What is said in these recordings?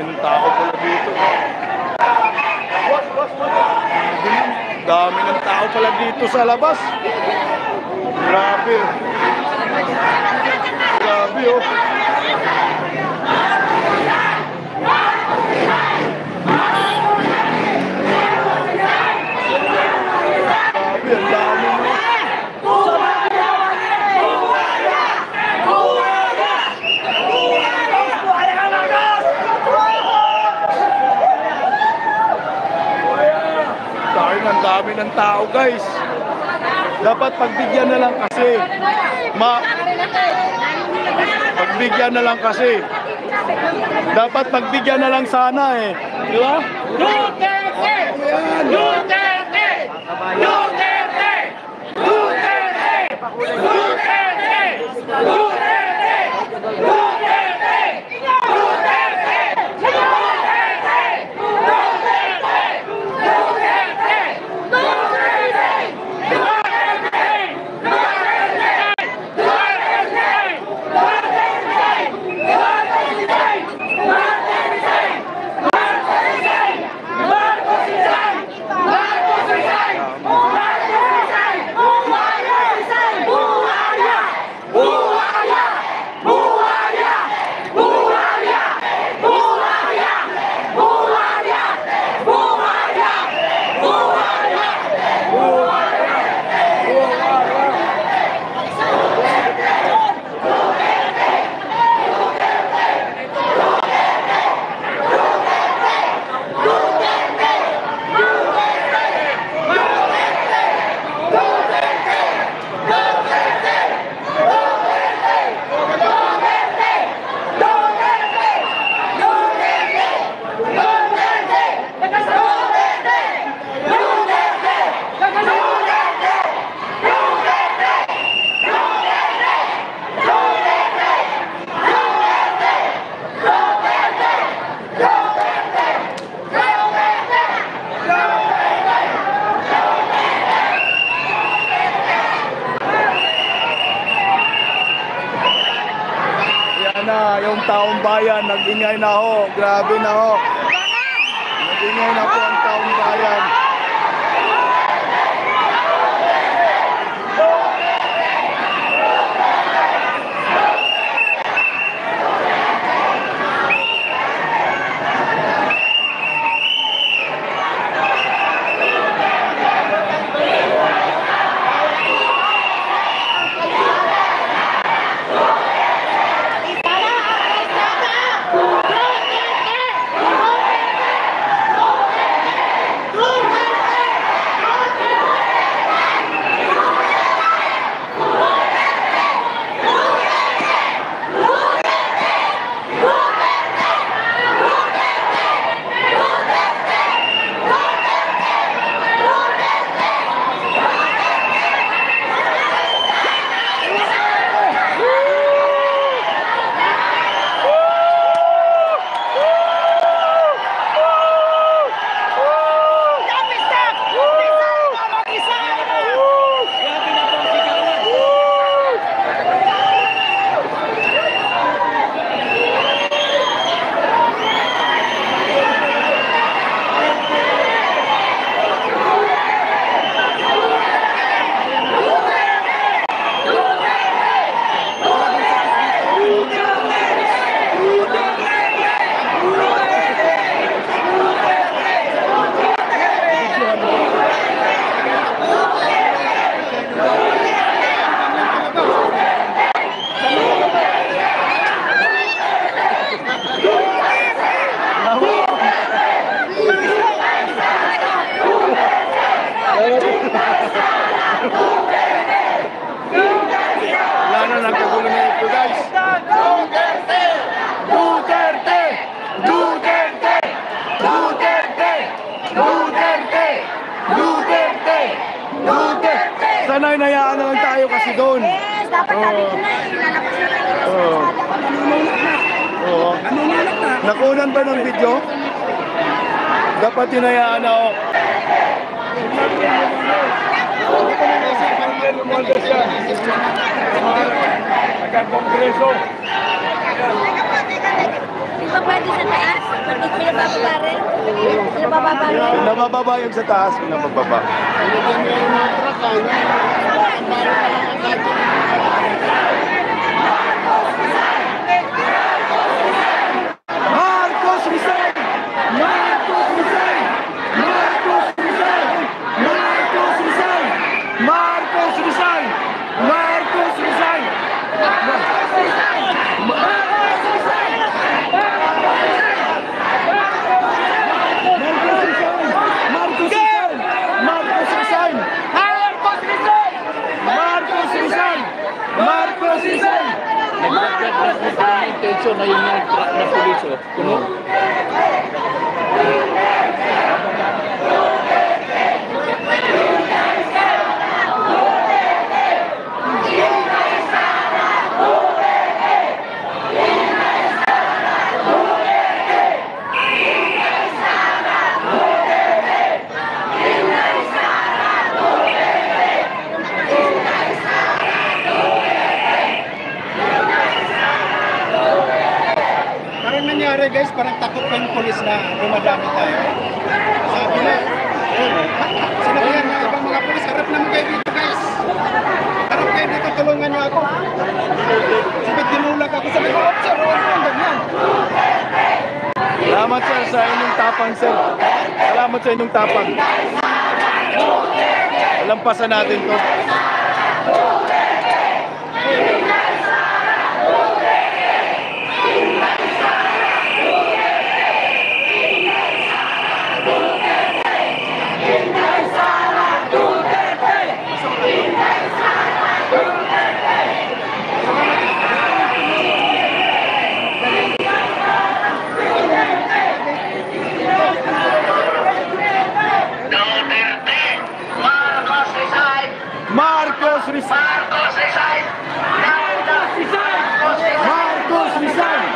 Daming tao pala dito. Dami ng tao pala dito sa labas. Grabe. Grabe oh. Grabe, ang dami mo. Ang dami ng tao guys. Dapat pagbigyan na lang kasi. Pagbigyan na lang kasi. Dapat pagbigyan na lang sana eh. Di ba? Duterte! Duterte! Duterte! Duterte! Duterte! Duterte! Yung taong bayan, nag-ingay na ho. Grabe na ho. Nag-ingay na po ang taong bayan. Wala na, nagkagulo na ito guys. Duterte! Duterte! Duterte! Duterte! Duterte! Duterte! Duterte! Sana inayaan na lang tayo kasi doon. Yes, dapat sabi ko na, ilalabas na lang yung Oo. Nakunan ba ng video? Dapat hinayaan ako. Nagkakongreso. pa pwede sa taas? Bakit pinabababa rin? Pinabababa rin? Nabababa yung sa taas, nabababa. Marcos resign! Marcos resign! Marcos resign! Marcos resign! Marcos resign! Marcos resign! Marcos resign! Marcos resign! Marcos resign! Marcos resign! Intention na yun yung truck na pulis. Puno. Parang nangyari guys, parang takot pa yung polis na dumadami tayo. Sabi na, sinabihan ng ibang mga polis, harap naman kayo dito guys. Harap kayo dito, tulungan niyo ako. Sabi, tinulag ako. Sabi ko, sir, ganyan. Salamat sir sa inyong tapang sir. Salamat sa inyong tapang. Lampasan natin to. Marcos resign! Marcos resign! Marcos resign!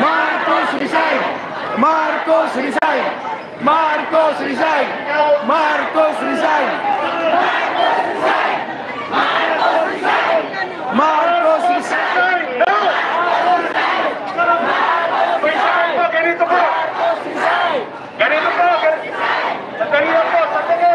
Marcos resign! Marcos resign! Marcos resign! Marcos resign! Ganito po! Ganito po! Sandali lang po! Sandali!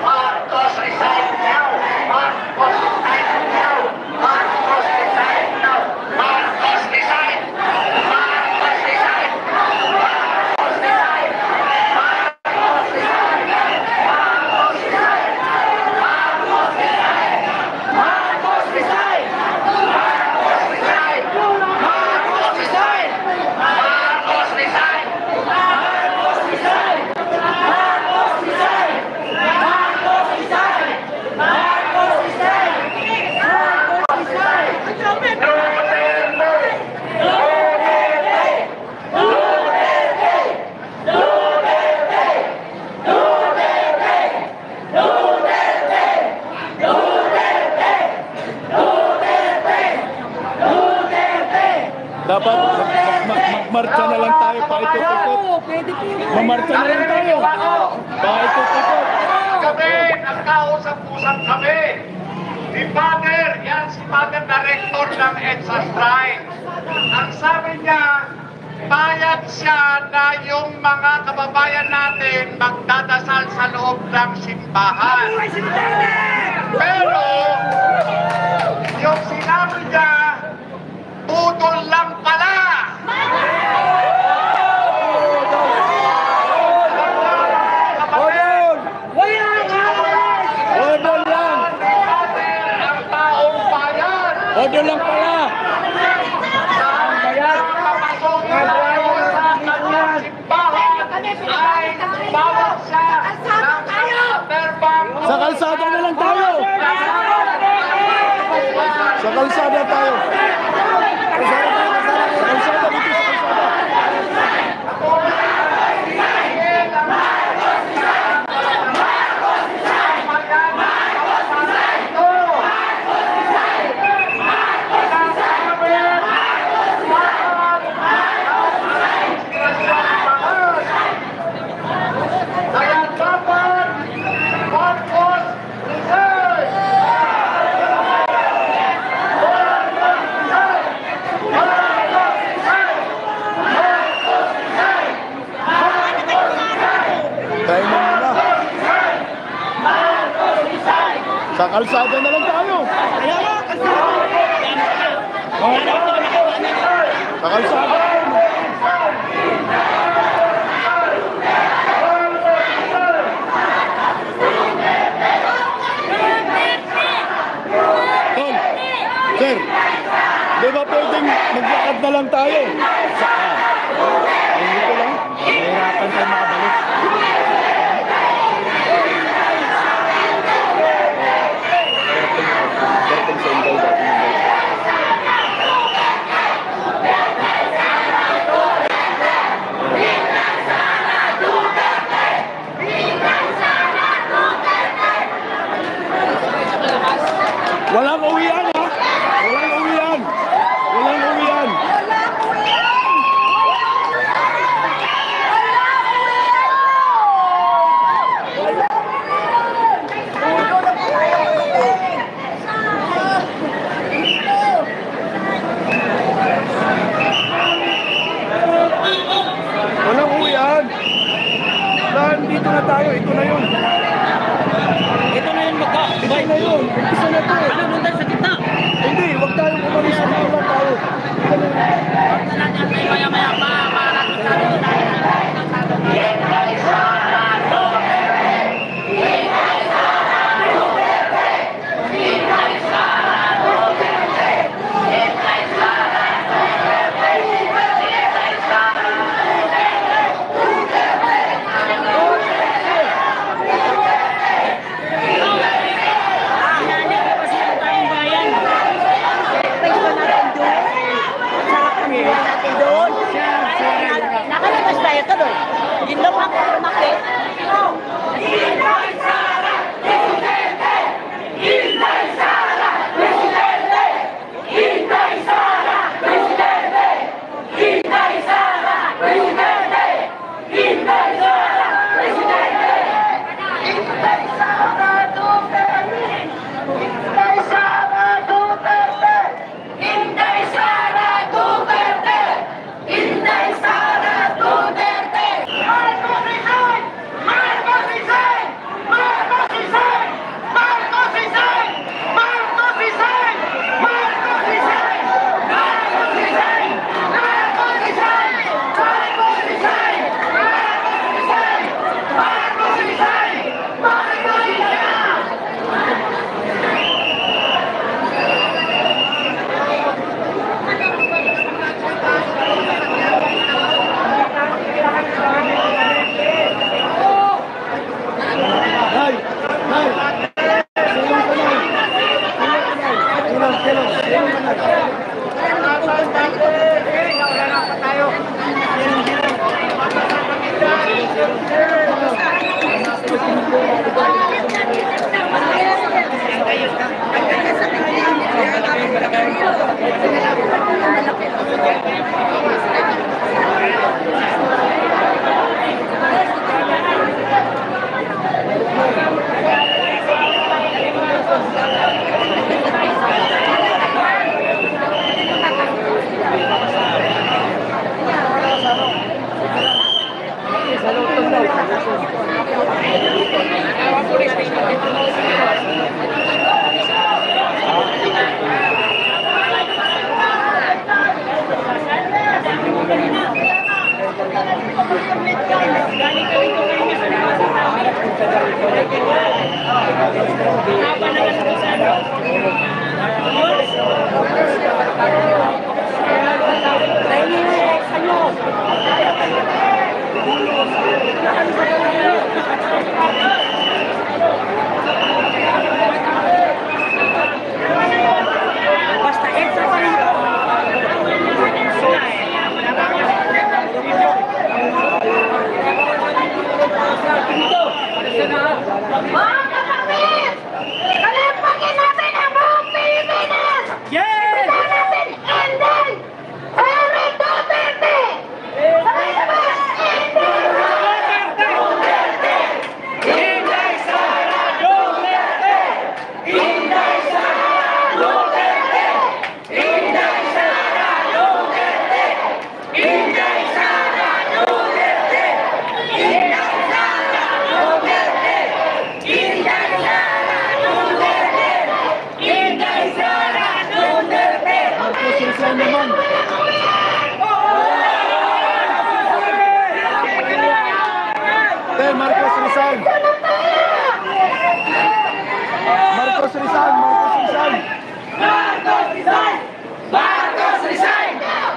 Marcos resign now! Marcos resign now! Marcos resign now! Marcos resign! Marcos resign! Marcos resign! Marcos resign! Marcos resign! Marcos resign! Marcos resign! Marcos resign! Marcos resign! Marcos resign! Marcos resign! Marcos resign! Marcos resign! Marcos resign! Marcos resign! Dapat magmarcha na lang tayo pa ikot-ikot. Mamarcha na lang tayo. Pa ikot-ikot. Kami, nagkausap-usap kami. Si Father, yan si Father Director ng EDSA Strike. Ang sabi niya, payag siya na yung mga kababayan natin magdadasal sa loob ng simbahan. Pero, yung sinabi niya, putol lang pala. Order! Order lang! Ang taong bayan. Order lang pala! Papasok na tayo sa kanyang simbahan ay bawat siya ng terbang. Sa kalsada na lang tayo! Sa kalsada tayo! Sa kalsada dito sa kalsada! Sa kalsada na lang tayo. Sa kalsada. Tol, sir, di ba pwedeng maglakad na lang tayo? Saan? Hindi ko lang. Mahirapan tayo makabalik. Dating sa Inday, dating Inday. Walang uwian ha? Walang uwian. Walang uwian. Walang uwian. Dito na tayo. Ito na yun. Ito na yun, magka. Ito na yun. Umpisa na to. Ano nung tayo sa gitna? Hindi, huwag tayong umalis na lang tayo. Maya-maya pa, makarating tayo. Nakalabas tayo ka doon. Ginawa ko umakit. Mga kapatid! Kalimpagin natin ang buong Rizal. Marcos Rizal. Marcos Rizal. Marcos resign!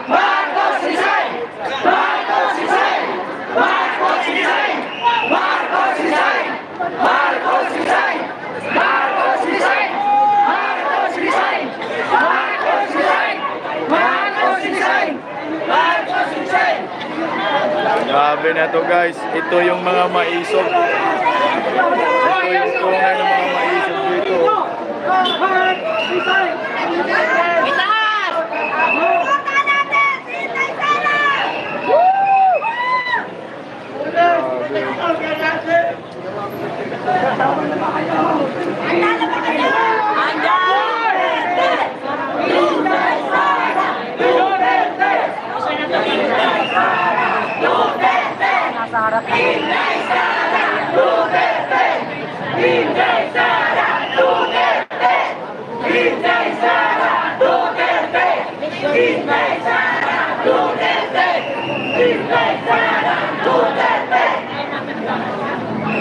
Marcos resign! Marcos resign! Marcos resign! Marcos resign! Marcos resign! Marcos resign! Marcos resign! Marcos resign! Marcos resign! Marcos resign! Grabe na to guys. Ito yung mga maisog. Ito yung tunay ng mga maisog dito.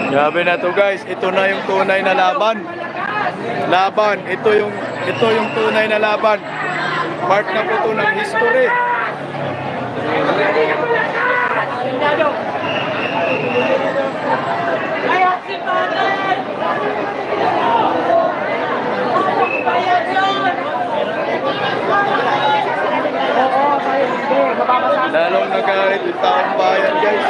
Grabe na to guys. Ito na yung tunay na laban. Ito yung tunay na laban. Part na po ito ng history. Lalong nagalit yung taong bayan guys.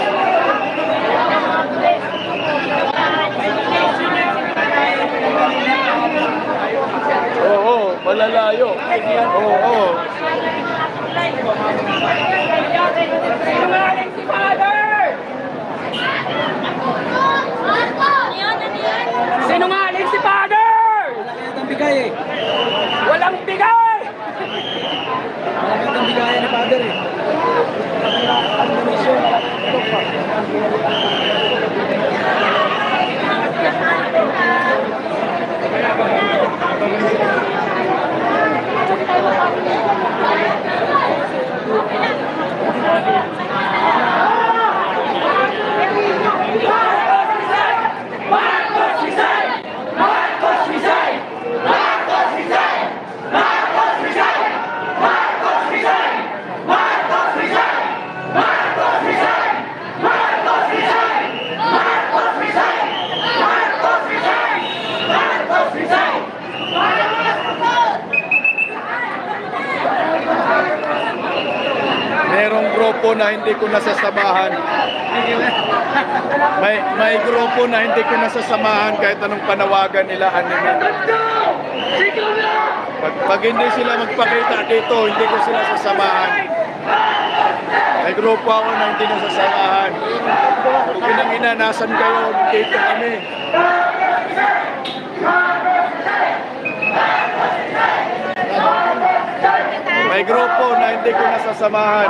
Oo, malalayo. Oo. Sinungaling si Father! Walang bigay eh. Walang bigay! Walang bigay ni Father eh. Merong grupo na hindi ko nasasamahan. May grupo na hindi ko nasasamahan kahit anong panawagan nila anime. Pag hindi sila magpakita dito, hindi ko sila sasamahan. May grupo ako na hindi nasasamahan. Kung pinangina, nasan kayo? Dito kami. May grupo na hindi ko nasasamahan.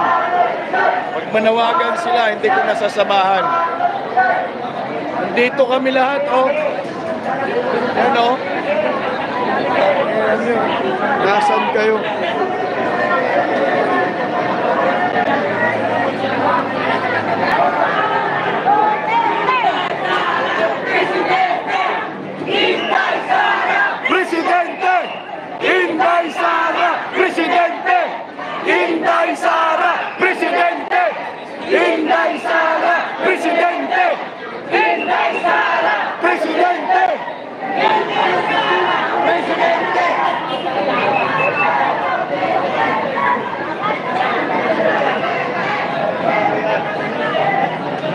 Pag manawagan sila, hindi ko nasasamahan. Dito kami lahat, oh. Yan, oh. Nasaan kayo? Presidente! Inday Sara! Presidente! Inday Sara! Presidente! Inday Sara! Presidente! Inday Sara! Presidente! Inday Sara! Presidente!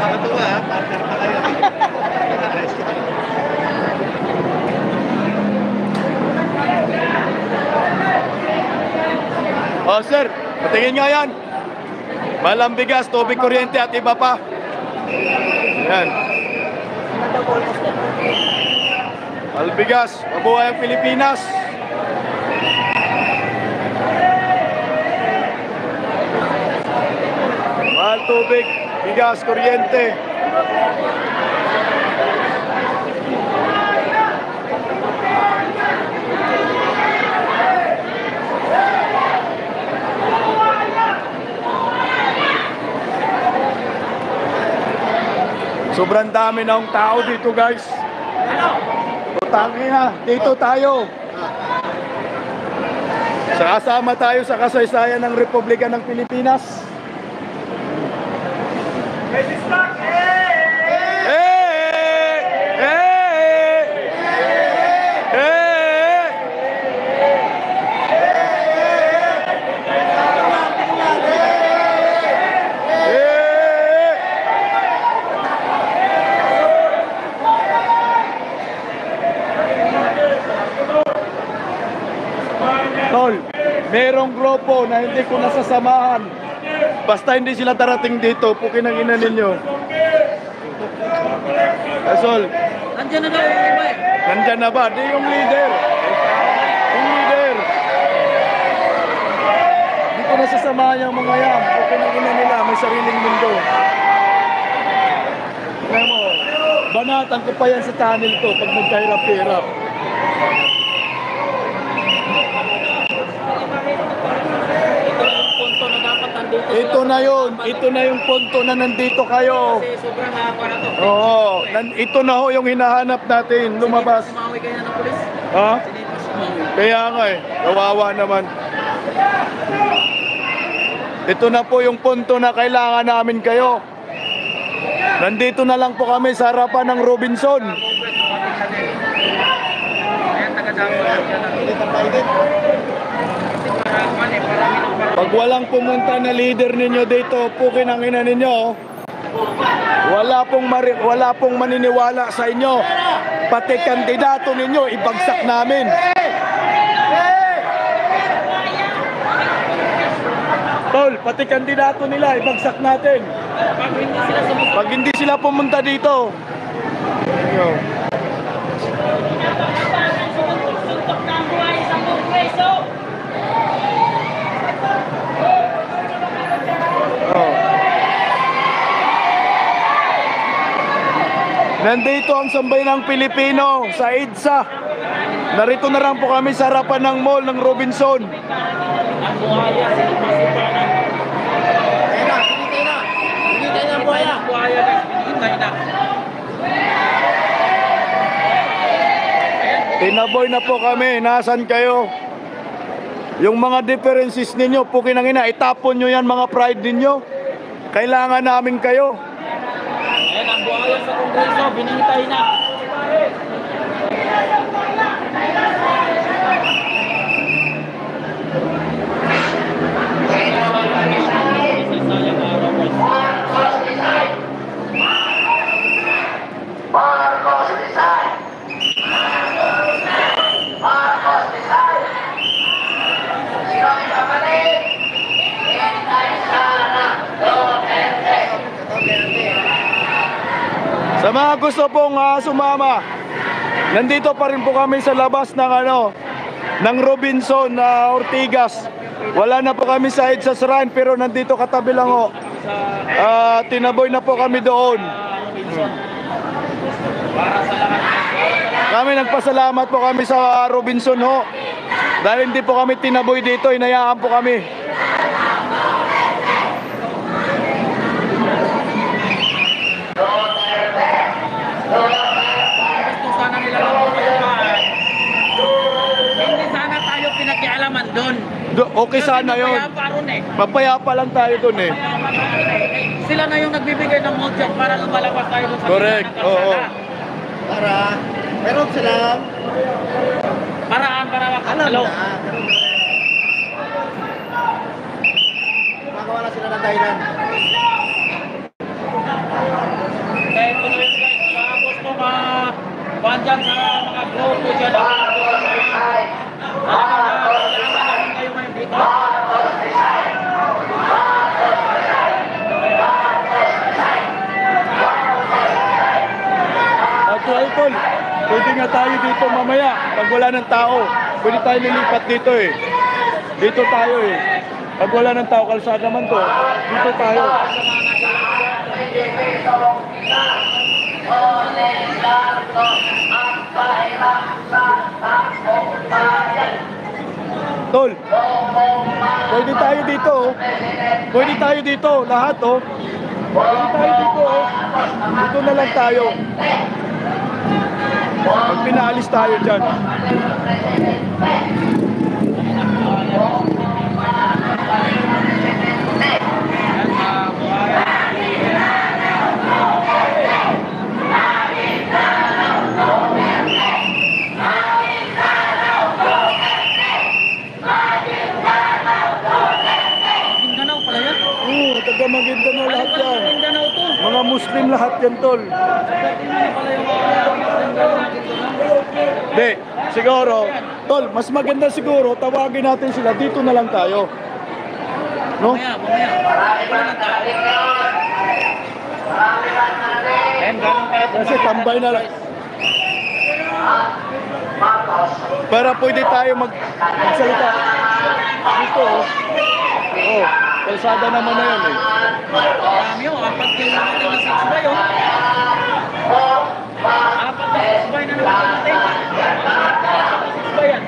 Nakatuwa ha, partner pa kayo. Oh sir, patingin nga yan. Malang bigas, tubig, kuryente at iba pa. Yan. Albigas, mabuhay ang Pilipinas. Mahal tubig, bigas, kuryente. Sobrang dami na ang tao dito, guys. Utangin na, dito tayo. Kasama tayo sa kasaysayan ng Republika ng Pilipinas. Tol, merong grupo na hindi ko nasasamahan. Basta hindi sila darating dito, pukin ang ina ninyo. Asol, Nandiyan na daw yung iba eh. nandyan na ba? Di yung leader. Yung leader. Hindi ko nasasamahan yung mga yan. Pukin ang ina nila, may sariling mundo. Tingnan mo, banatan ko pa yan sa channel ko pag nagkahirap-hirap. Ito na yun. Ito na yung punto na nandito kayo. Kasi sobrang haba na to. Oo. Ito na ho yung hinahanap natin. Lumabas. Sumawi kayo ng pulis. Ha? Sinipas sumawi. Kaya nga eh. Kawawa naman. Ito na po yung punto na kailangan namin kayo. Nandito na lang po kami sa harapan ng Robinson. Ayan, taga-Davao. Pag walang pumunta na leader ninyo dito, pukin ang ina ninyo. Wala pong maniniwala sa inyo. Pati kandidato ninyo, ibagsak namin. Tol, pati kandidato nila, ibagsak natin. Pag hindi sila pumunta dito. Nandito ang sambayanang Pilipino sa EDSA. Narito na lang po kami sa harapan ng mall ng Robinson. Tinaboy na po kami. Nasaan kayo? Yung mga differences ninyo, pukinangina, itapon nyo yan mga pride ninyo. Kailangan namin kayo. Ayan, ang buhaya sa Kongreso, binintay na. Marcos Rizal! Marcos Rizal! Sino ang kapatid? Hintay Sara Duterte! Sa mga gusto pong sumama, nandito pa rin po kami sa labas ng ng Robinson na Ortigas. Wala na po kami sa EDSA Shrine pero nandito katabi lang ho. Tinaboy na po kami doon. Kami nagpasalamat po kami sa Robinson ho. Dahil hindi po kami tinaboy dito, inayaan po kami. Gusto sana nila lang pagkakaan. Hindi sana tayo pinakialaman doon. Okay sana yun. Mapayapa ron eh. Papayapa lang tayo doon eh. Sila na yung nagbibigay ng motion para lumalabas tayo doon sa Correct, gitna ng kalsada. oo. Para, meron silang Paraan para alam makatalo. na. Magawa na sila ng dahilan. Kaya ito na yun guys. Mga gusto kuhan dyan sa mga grupo dyan. Kailangan kayo ngayon dito. Tol, pwede nga tayo dito mamaya. Pag wala ng tao, pwede tayo lilipat dito eh. Dito tayo eh. Pag wala ng tao, kalsada man to. Dito tayo. Tol, pwede tayo dito oh. Pwede tayo dito, lahat oh. Pwede tayo dito oh. Dito na lang tayo. Pag pinaalis tayo dyan. Mindanao pala yan. Oo, taga Maguindanao lahat yan. Mindanao to. Mga Muslim lahat yan, tol. Hindi, siguro, tol, mas maganda siguro, tawagin natin sila, dito na lang tayo. No? Kasi tambay na lang. Para pwede tayo magsalita. Dito, oh. Oh, kalsada naman na yan eh. Marami yun. 4 kilometer na 6 bay yun. 4 na 6 bay na natin. 6 bay yan.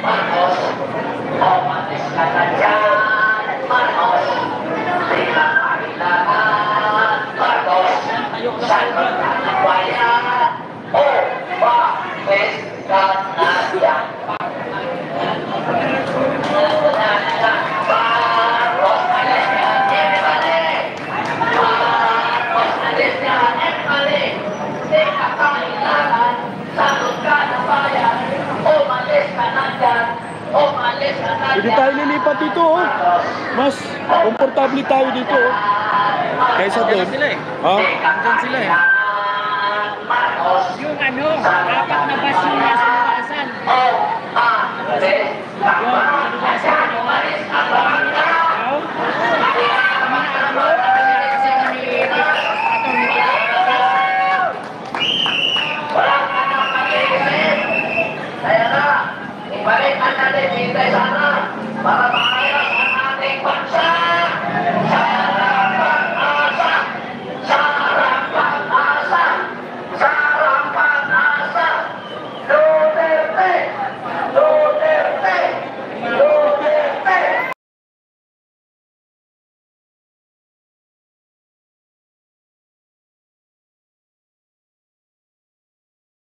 Tayo ka sa Pwede tayo lilipat dito, oh. Mas komportable tayo dito, oh. Kaysa doon. sila eh. Ha? Andyan sila eh. Yung ano, apat na bus yung nasa luwasan. Yung sa luwasan.